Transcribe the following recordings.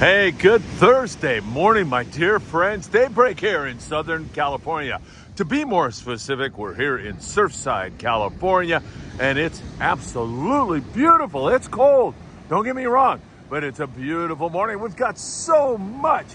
Hey, good Thursday morning, my dear friends. Daybreak here in Southern California. To be more specific, we're here in Surfside, California, and it's absolutely beautiful. It's cold, don't get me wrong, but it's a beautiful morning. We've got so much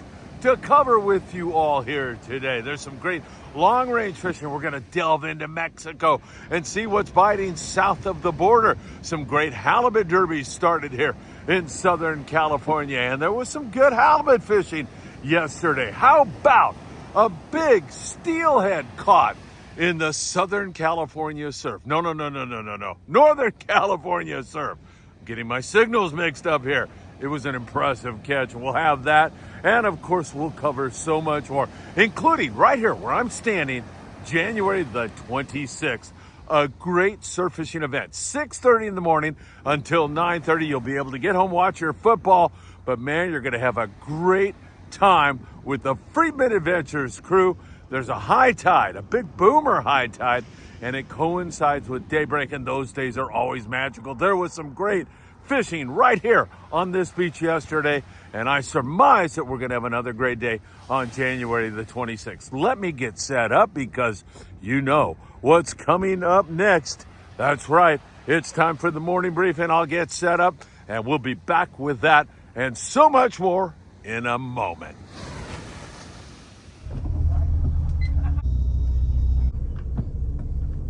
to cover with you all here today. There's some great long-range fishing. We're going to delve into Mexico and see what's biting south of the border. Some great halibut derbies started here in Southern California, and there was some good halibut fishing yesterday. How about a big steelhead caught in the Southern California surf? No. Northern California surf. I'm getting my signals mixed up here. It was an impressive catch. We'll have that. And of course, we'll cover so much more, including right here where I'm standing, January the 26th. A great surf fishing event, 6:30 in the morning until 9:30. You'll be able to get home, watch your football, but man, you're going to have a great time with the Friedman Adventures crew. There's a high tide, a big boomer high tide, and it coincides with daybreak, and those days are always magical. There was some great fishing right here on this beach yesterday, and I surmise that we're going to have another great day on January the 26th. Let me get set up because you know what's coming up next. That's right. It's time for the morning briefing. I'll get set up, and we'll be back with that and so much more in a moment.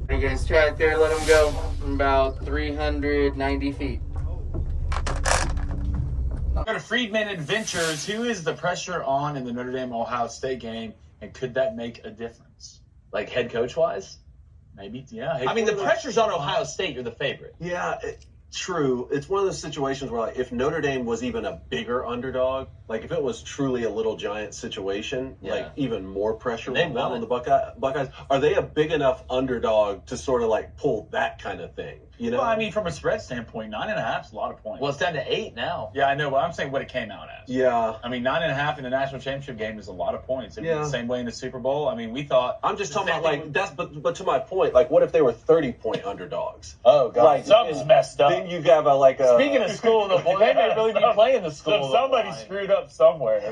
You guys try it there, let them go from about 390 feet. Go to Friedman Adventures. Who is the pressure on in the Notre Dame-Ohio State game, and could that make a difference? Like head coach-wise? Maybe, yeah. I mean, the pressure's on Ohio State. You're the favorite. Yeah, true. It's one of those situations where, like, if Notre Dame was even a bigger underdog, like if it was truly a little giant situation, like even more pressure would be on the Buckeyes. Are they a big enough underdog to sort of like pull that kind of thing? You know? Well, I mean, from a spread standpoint, 9.5 is a lot of points. Well, it's down to 8 now. Yeah, I know, but I'm saying what it came out as. Yeah. I mean, 9.5 in the national championship game is a lot of points. It'd be the same way in the Super Bowl. I mean, we thought. I'm just talking about like that's, but to my point, like what if they were 30-point underdogs? Oh God, like, something's messed up. Then you have a Speaking of school of the board, they may really be playing the school. So somebody screwed up somewhere.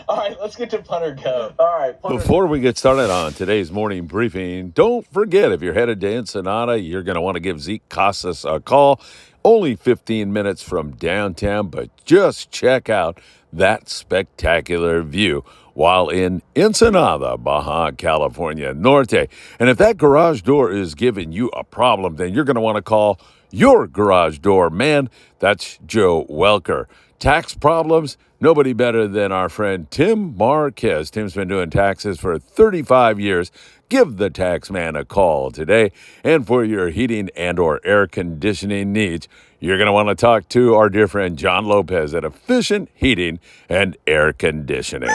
All right, let's get to punter go. All right. Before we get started on today's morning briefing, don't forget, if you're headed to Ensenada, you're going to want to give Zeke Casas a call. Only 15 minutes from downtown, but just check out that spectacular view while in Ensenada, Baja California Norte. And if that garage door is giving you a problem, then you're going to want to call your garage door man. That's Joe Welker. Tax problems? Nobody better than our friend Tim Marquez. Tim's been doing taxes for 35 years. Give the tax man a call today. And for your heating and or air conditioning needs, you're going to want to talk to our dear friend John Lopez at Efficient Heating and Air Conditioning.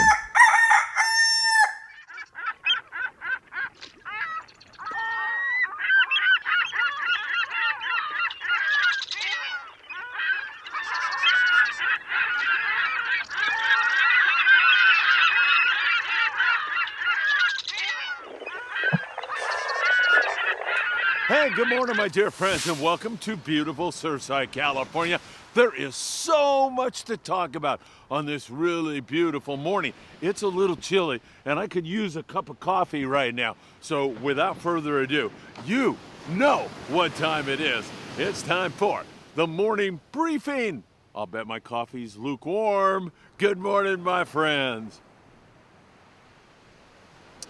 Hey, good morning, my dear friends, and welcome to beautiful Surfside, California. There is so much to talk about on this really beautiful morning. It's a little chilly, and I could use a cup of coffee right now. So without further ado, you know what time it is. It's time for the morning briefing. I'll bet my coffee's lukewarm. Good morning, my friends.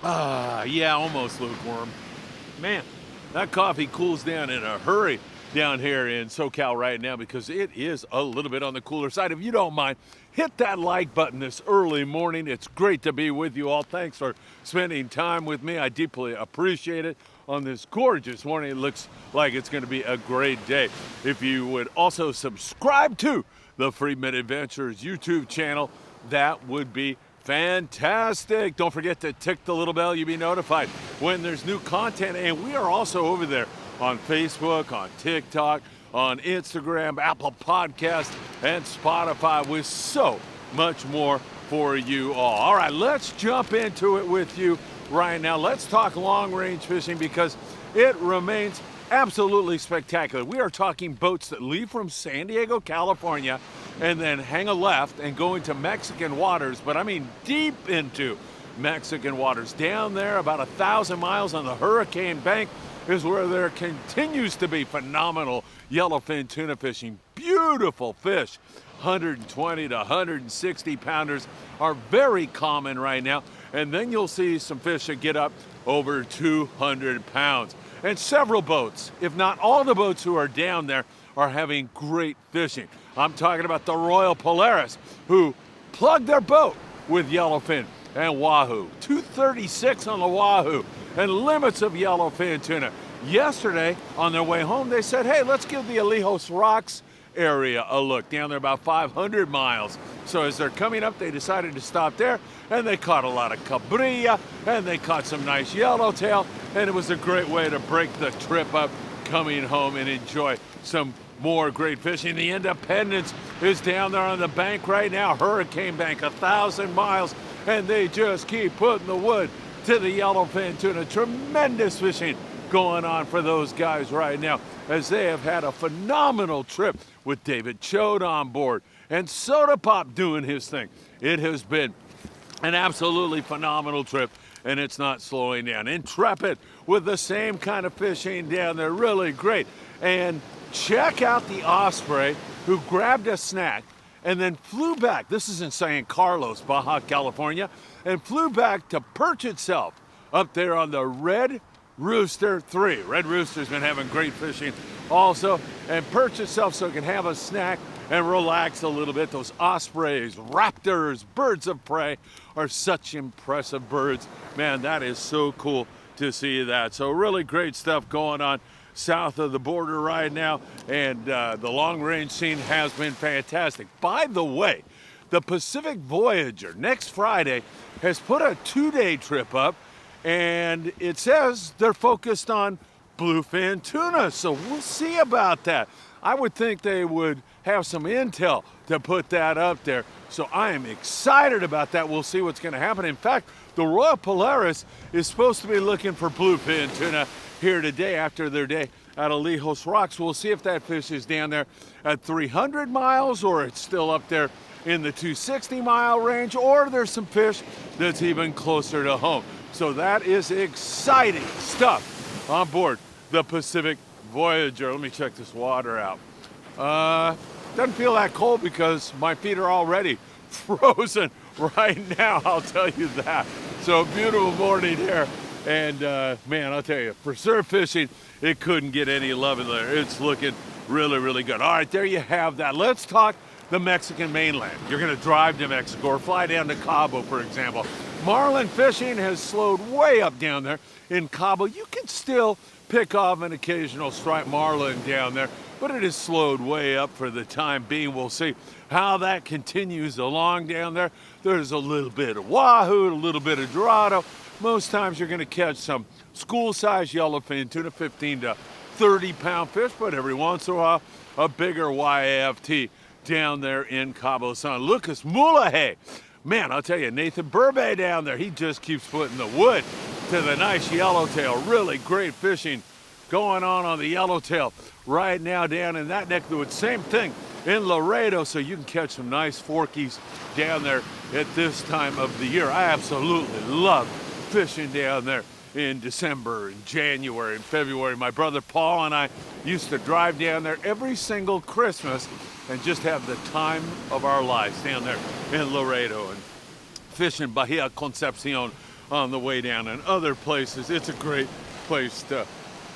Yeah, almost lukewarm. Man, that coffee cools down in a hurry down here in SoCal right now because it is a little bit on the cooler side. If you don't mind, hit that like button this early morning. It's great to be with you all. Thanks for spending time with me. I deeply appreciate it on this gorgeous morning. It looks like it's going to be a great day. If you would also subscribe to the Friedman Adventures YouTube channel, that would be fantastic. Don't forget to tick the little bell. You'll be notified when there's new content. And we are also over there on Facebook, on TikTok, on Instagram, Apple Podcasts, and Spotify with so much more for you all. All right, let's jump into it with you right now. Let's talk long-range fishing because it remains absolutely spectacular. We are talking boats that leave from San Diego, California and then hang a left and go into Mexican waters, but I mean deep into Mexican waters. Down there about 1,000 miles on the hurricane bank is where there continues to be phenomenal yellowfin tuna fishing. Beautiful fish. 120 to 160 pounders are very common right now. And then you'll see some fish that get up over 200 pounds. And several boats, if not all the boats who are down there, are having great fishing. I'm talking about the Royal Polaris, who plugged their boat with yellowfin and wahoo. 236 on the wahoo and limits of yellowfin tuna. Yesterday, on their way home, they said, hey, let's give the Alijos Rocks area a look. Down there about 500 miles. So as they're coming up, they decided to stop there, and they caught a lot of cabrilla, and they caught some nice yellowtail, and it was a great way to break the trip up coming home and enjoy some more great fishing. The Independence is down there on the bank right now, hurricane bank, 1,000 miles, and they just keep putting the wood to the yellowfin tuna. Tremendous fishing going on for those guys right now, as they have had a phenomenal trip with David Choate on board and Soda Pop doing his thing. It has been an absolutely phenomenal trip, and it's not slowing down. Intrepid with the same kind of fishing down there, really great. And check out the osprey, who grabbed a snack and then flew back. This is in San Carlos, Baja California, and flew back to perch itself up there on the Red Rooster 3. Red Rooster's been having great fishing also, and perch itself so it can have a snack and relax a little bit. Those ospreys, raptors, birds of prey are such impressive birds. Man, that is so cool to see that. So really great stuff going on south of the border right now, and the long range scene has been fantastic. By the way, the Pacific Voyager next Friday has put a 2-day trip up, and it says they're focused on bluefin tuna, so we'll see about that. I would think they would have some intel to put that up there, so I am excited about that. We'll see what's going to happen. In fact, the Royal Polaris is supposed to be looking for bluefin tuna here today after their day at Alijos Rocks. We'll see if that fish is down there at 300 miles or it's still up there in the 260-mile range, or there's some fish that's even closer to home. So that is exciting stuff on board the Pacific Voyager. Let me check this water out. Doesn't feel that cold because my feet are already frozen right now, I'll tell you that. So beautiful morning here. And man, I'll tell you, for surf fishing, it couldn't get any love in there. It's looking really, really good. All right, there you have that. Let's talk the Mexican mainland. You're gonna drive to Mexico or fly down to Cabo, for example. Marlin fishing has slowed way up down there in Cabo. You can still pick off an occasional striped marlin down there, but it has slowed way up for the time being. We'll see how that continues along down there. There's a little bit of wahoo, a little bit of dorado. Most times you're going to catch some school-sized yellowfin tuna, 15 to 30-pound fish, but every once in a while, a bigger YAFT down there in Cabo San Lucas. Mulahe, man, I'll tell you, Nathan Burbe down there, he just keeps putting the wood to the nice yellowtail. Really great fishing going on the yellowtail right now down in that neck of the woods. Same thing in Laredo, so you can catch some nice forkies down there at this time of the year. I absolutely love fishing down there in December and January and February. My brother Paul and I used to drive down there every single Christmas and just have the time of our lives down there in Laredo and fishing Bahia Concepcion on the way down and other places. It's a great place to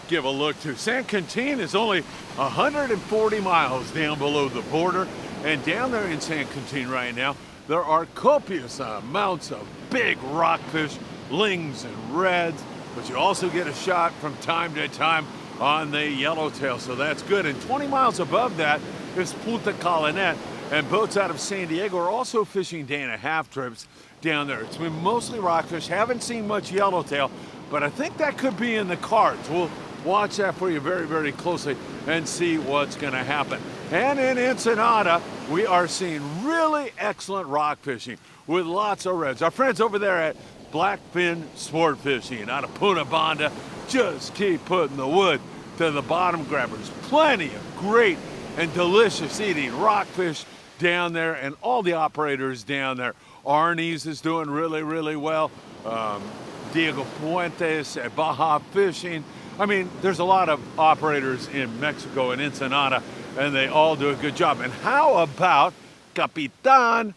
give a look to. San Quintin is only 140 miles down below the border, and down there in San Quintin right now, there are copious amounts of big rockfish, lings and reds, but you also get a shot from time to time on the yellowtail, so that's good. And 20 miles above that is Punta Colonet, and boats out of San Diego are also fishing day-and-a-half trips down there. It's been mostly rockfish, haven't seen much yellowtail, but I think that could be in the cards. We'll watch that for you very, very closely and see what's going to happen. And in Ensenada, we are seeing really excellent rock fishing with lots of reds. Our friends over there at Blackfin Sport Fishing out of Punta Banda just keep putting the wood to the bottom grabbers. Plenty of great and delicious eating rockfish down there and all the operators down there. Arnie's is doing really, really well. Diego Puentes at Baja Fishing. I mean, there's a lot of operators in Mexico and Ensenada, and they all do a good job. And how about Capitan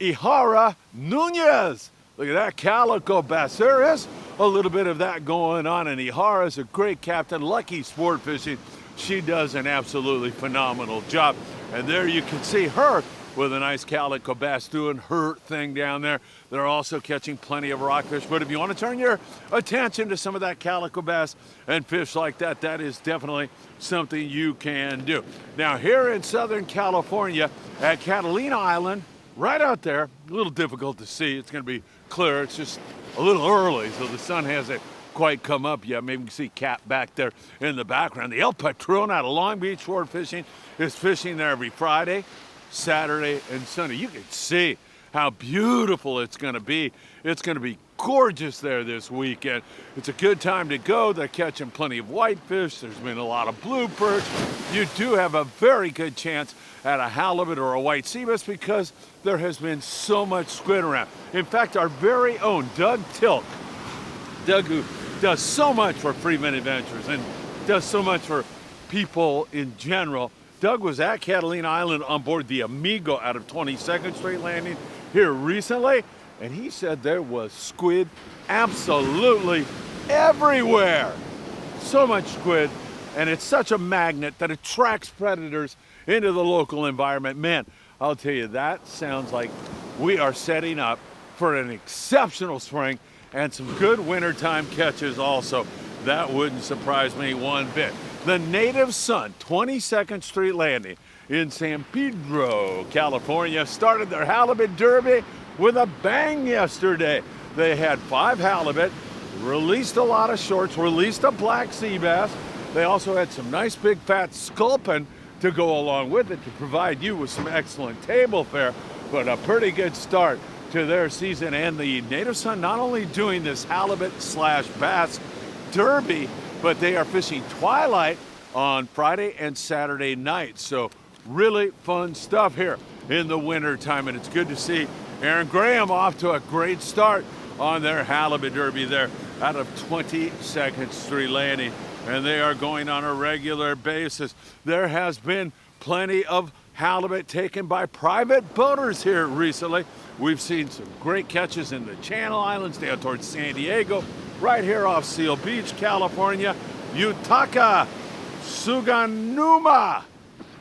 Ihara Nunez? Look at that calico bass. There is a little bit of that going on, and Ihara is a great captain. Lucky Sport Fishing. She does an absolutely phenomenal job. And there you can see her with a nice calico bass doing her thing down there. They're also catching plenty of rockfish. But if you want to turn your attention to some of that calico bass and fish like that, that is definitely something you can do. Now here in Southern California at Catalina Island, right out there, a little difficult to see. It's going to be clear. It's just a little early, so the sun hasn't quite come up yet. Maybe you can see Cap back there in the background. The El Patron out of Long Beach Sport Fishing is fishing there every Friday, Saturday, and Sunday. You can see how beautiful it's going to be. It's going to be gorgeous there this weekend. It's a good time to go. They're catching plenty of whitefish. There's been a lot of blue perch. You do have a very good chance at a halibut or a white sea bass because there has been so much squid around. In fact, our very own Doug Tilk, Doug who does so much for Friedman Adventures and does so much for people in general. Doug was at Catalina Island on board the Amigo out of 22nd Street Landing here recently, and he said there was squid absolutely everywhere. So much squid, and it's such a magnet that attracts predators into the local environment. Man, I'll tell you, that sounds like we are setting up for an exceptional spring and some good wintertime catches also. That wouldn't surprise me one bit. The Native Sun, 22nd Street Landing in San Pedro, California, started their halibut derby with a bang yesterday. They had 5 halibut, released a lot of shorts, released a black sea bass. They also had some nice big fat sculpin to go along with it to provide you with some excellent table fare, but a pretty good start to their season. And the Native Sun not only doing this halibut slash bass derby, but they are fishing twilight on Friday and Saturday night. So really fun stuff here in the winter time, and it's good to see Aaron Graham off to a great start on their halibut derby there out of 22nd Street Landing, and they are going on a regular basis. There has been plenty of halibut taken by private boaters here recently. We've seen some great catches in the Channel Islands down towards San Diego, right here off Seal Beach, California. Yutaka Suganuma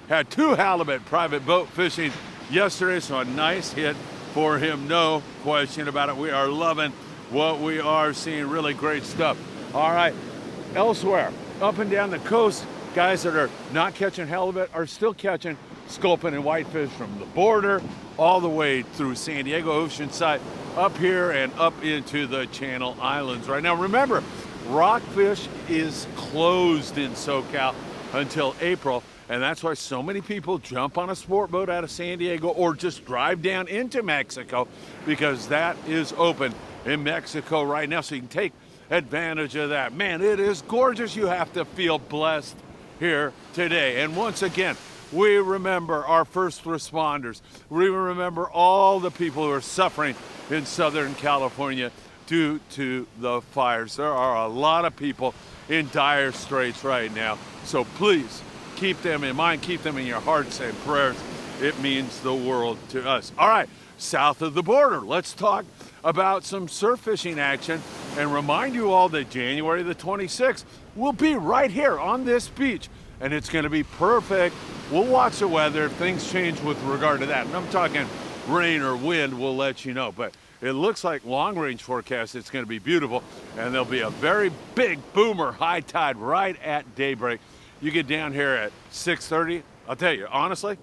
had 2 halibut private boat fishing yesterday, so a nice hit for him, no question about it. We are loving what we are seeing, really great stuff. All right, elsewhere, up and down the coast, guys that are not catching halibut are still catching sculpin and whitefish from the border all the way through San Diego, Oceanside, up here and up into the Channel Islands right now. Remember, rockfish is closed in SoCal until April, and that's why so many people jump on a sport boat out of San Diego or just drive down into Mexico, because that is open in Mexico right now, so you can take advantage of that. Man, it is gorgeous. You have to feel blessed here today. And once again, we remember our first responders. We remember all the people who are suffering in Southern California due to the fires. There are a lot of people in dire straits right now. So please keep them in mind, keep them in your hearts and prayers. It means the world to us. All right, south of the border, let's talk about some surf fishing action and remind you all that January the 26th will be right here on this beach, and it's going to be perfect. We'll watch the weather. If things change with regard to that, and I'm talking rain or wind, we'll let you know. But it looks like long range forecast, it's going to be beautiful, and there'll be a very big boomer high tide right at daybreak. You get down here at 6:30, I'll tell you, honestly,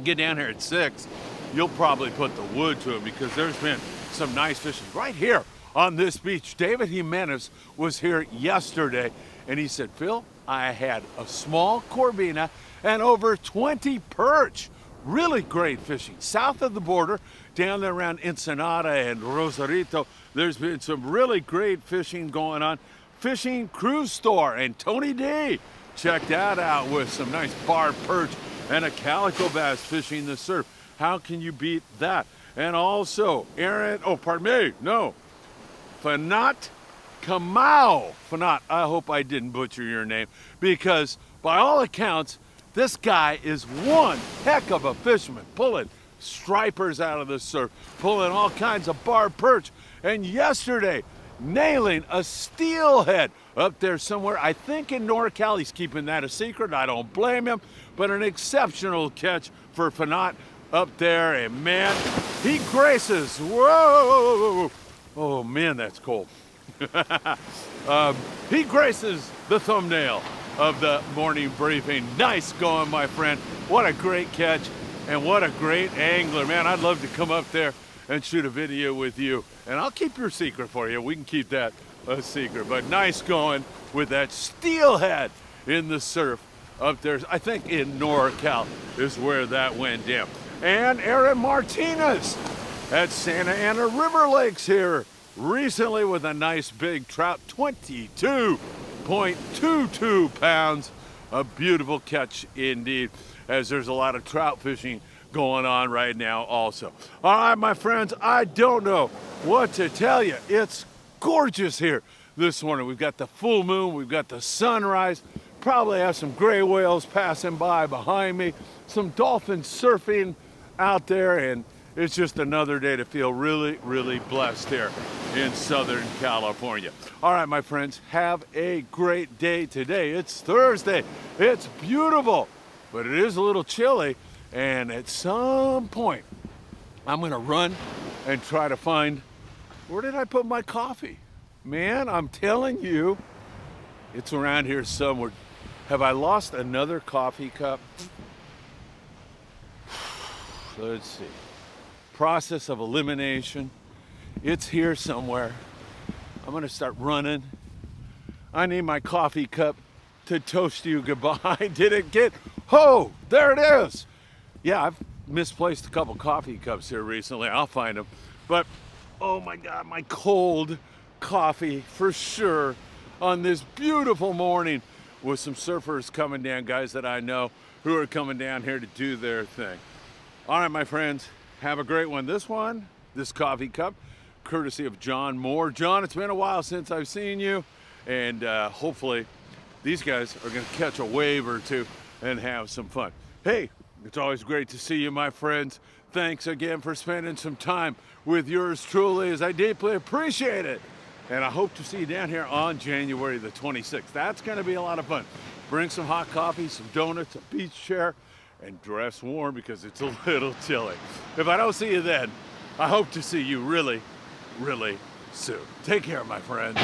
get down here at 6, you'll probably put the wood to it, because there's been some nice fishing right here on this beach. David Jimenez was here yesterday, and he said, Phil, I had a small corvina and over 20 perch. Really great fishing. South of the border, down there around Ensenada and Rosarito, there's been some really great fishing going on. Fishing Cruise Store and Tony D, check that out with some nice bar perch and a calico bass fishing the surf. How can you beat that? And also, Fanat Kamau. Fanat, I hope I didn't butcher your name, because by all accounts, this guy is one heck of a fisherman, pulling stripers out of the surf, pulling all kinds of bar perch, and yesterday, nailing a steelhead up there somewhere, I think in NorCal. He's keeping that a secret. I don't blame him, but an exceptional catch for Fanat up there, and man, he graces. Whoa! Oh man, that's cold. He graces the thumbnail of the morning briefing. Nice going, my friend. What a great catch, and what a great angler. Man, I'd love to come up there and shoot a video with you, and I'll keep your secret for you. We can keep that a secret, but nice going with that steelhead in the surf up there. I think in NorCal is where that went down. And Aaron Martinez at Santa Ana River Lakes here recently with a nice big trout, 22.22 pounds. A beautiful catch indeed, as there's a lot of trout fishing going on right now also. All right, my friends, I don't know what to tell you. It's gorgeous here this morning. We've got the full moon, we've got the sunrise, probably have some gray whales passing by behind me, some dolphins surfing out there, and it's just another day to feel really, really blessed here in Southern California. All right, my friends, have a great day today. It's Thursday. It's beautiful, but it is a little chilly, and at some point, I'm gonna run and try to find, where did I put my coffee? Man, I'm telling you, it's around here somewhere. Have I lost another coffee cup? Let's see. Process of elimination. It's here somewhere. I'm gonna start running. I need my coffee cup to toast you goodbye. Did it get, oh, there it is. Yeah, I've misplaced a couple coffee cups here recently. I'll find them. But, oh my God, my cold coffee for sure on this beautiful morning with some surfers coming down, guys that I know who are coming down here to do their thing. All right, my friends, have a great one. This coffee cup, courtesy of John Moore. John, it's been a while since I've seen you, and hopefully these guys are gonna catch a wave or two and have some fun. Hey, it's always great to see you, my friends. Thanks again for spending some time with yours truly, as I deeply appreciate it. And I hope to see you down here on January the 26th. That's gonna be a lot of fun. Bring some hot coffee, some donuts, a beach chair, and dress warm because it's a little chilly. If I don't see you then, I hope to see you really, really soon. Take care, my friends.